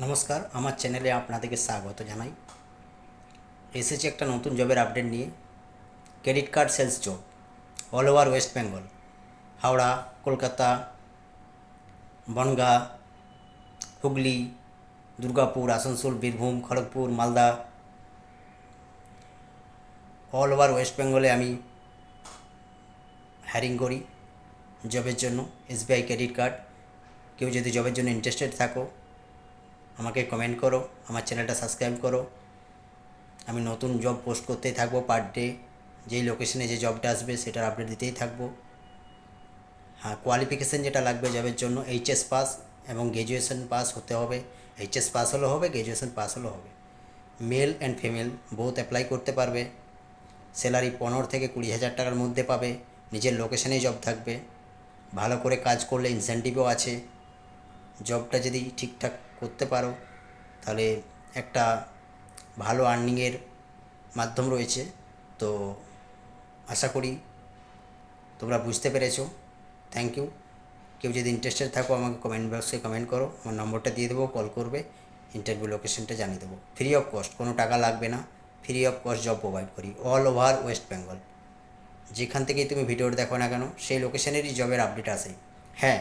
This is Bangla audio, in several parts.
নমস্কার, আমার চ্যানেলে আপনাদেরকে স্বাগত জানাই। এসেছে একটা নতুন জবের আপডেট নিয়ে। Credit card sales job, all over West Bengal, Howrah, Kolkata, Bongaon, Hooghly, Durgapur, Asansol, Birbhum, Kharagpur, Malda, all over West বেঙ্গলে আমি হায়ারিং করি জবের জন্য। SBI credit card. কেউ যদি জবের জন্য ইন্টারেস্টেড থাকো আমাকে কমেন্ট করো, আমার চ্যানেলটা সাবস্ক্রাইব করো। আমি নতুন জব পোস্ট করতেই থাকবো পার ডে। যেই লোকেশনে যে জবটা আসবে সেটার আপডেট দিতেই থাকবো। হ্যাঁ, কোয়ালিফিকেশান যেটা লাগবে জবের জন্য এইচএস পাস এবং গ্র্যাজুয়েশন পাস হতে হবে। এইচএস পাস হলেও হবে, গ্র্যাজুয়েশন পাস হলেও হবে। Male and female both apply করতে পারবে। স্যালারি 15 থেকে 20 হাজার টাকার মধ্যে পাবে। নিজের লোকেশনেই জব থাকবে। ভালো করে কাজ করলে ইনসেন্টিভও আছে। জবটা যদি ঠিকঠাক করতে পারো তাহলে একটা ভালো আর্নিংয়ের মাধ্যম রয়েছে। তো আশা করি তোমরা বুঝতে পেরেছো। Thank you. কেউ যদি ইন্টারেস্টেড থাকো আমাকে কমেন্ট বক্সে কমেন্ট করো, আমার নম্বরটা দিয়ে দেবো, কল করবে, ইন্টারভিউ লোকেশনটা জানিয়ে দেবো। ফ্রি অফ কস্ট, কোনো টাকা লাগবে না। Free of cost job provide করি অল ওভার ওয়েস্ট বেঙ্গল। যেখান থেকেই তুমি ভিডিওটা দেখো না কেন সেই লোকেশনেরই জবের আপডেট আসে। হ্যাঁ,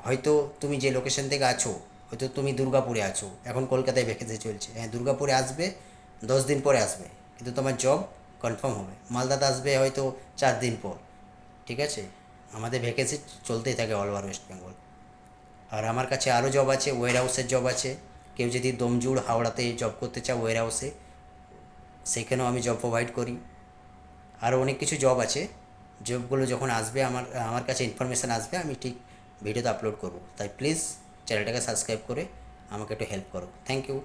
হয়তো তুমি যে লোকেশন থেকে আছো, হয়তো তুমি দুর্গাপুরে আছো, এখন কলকাতায় ভ্যাকেন্সি চলছে। হ্যাঁ, দুর্গাপুরে আসবে 10 দিন পরে আসবে, কিন্তু তোমার জব কনফার্ম হবে। মালদাতে আসবে হয়তো 4 দিন পর। ঠিক আছে, আমাদের ভ্যাকেন্সি চলতেই থাকে অল ওভার ওয়েস্ট বেঙ্গল। আর আমার কাছে আরও জব আছে, ওয়্যার হাউসের জব আছে। কেউ যদি দমজুড়, হাওড়াতে জব করতে চাও ওয়্যার হাউসে, সেখানেও আমি জব প্রোভাইড করি। আরও অনেক কিছু জব আছে। জবগুলো যখন আসবে আমার আমার কাছে ইনফরমেশান আসবে, আমি ঠিক ভিডিওতে আপলোড করব। তাই প্লিজ চ্যানেলটাকে সাবস্ক্রাইব করে আমাকে একটু হেল্প করো। Thank you.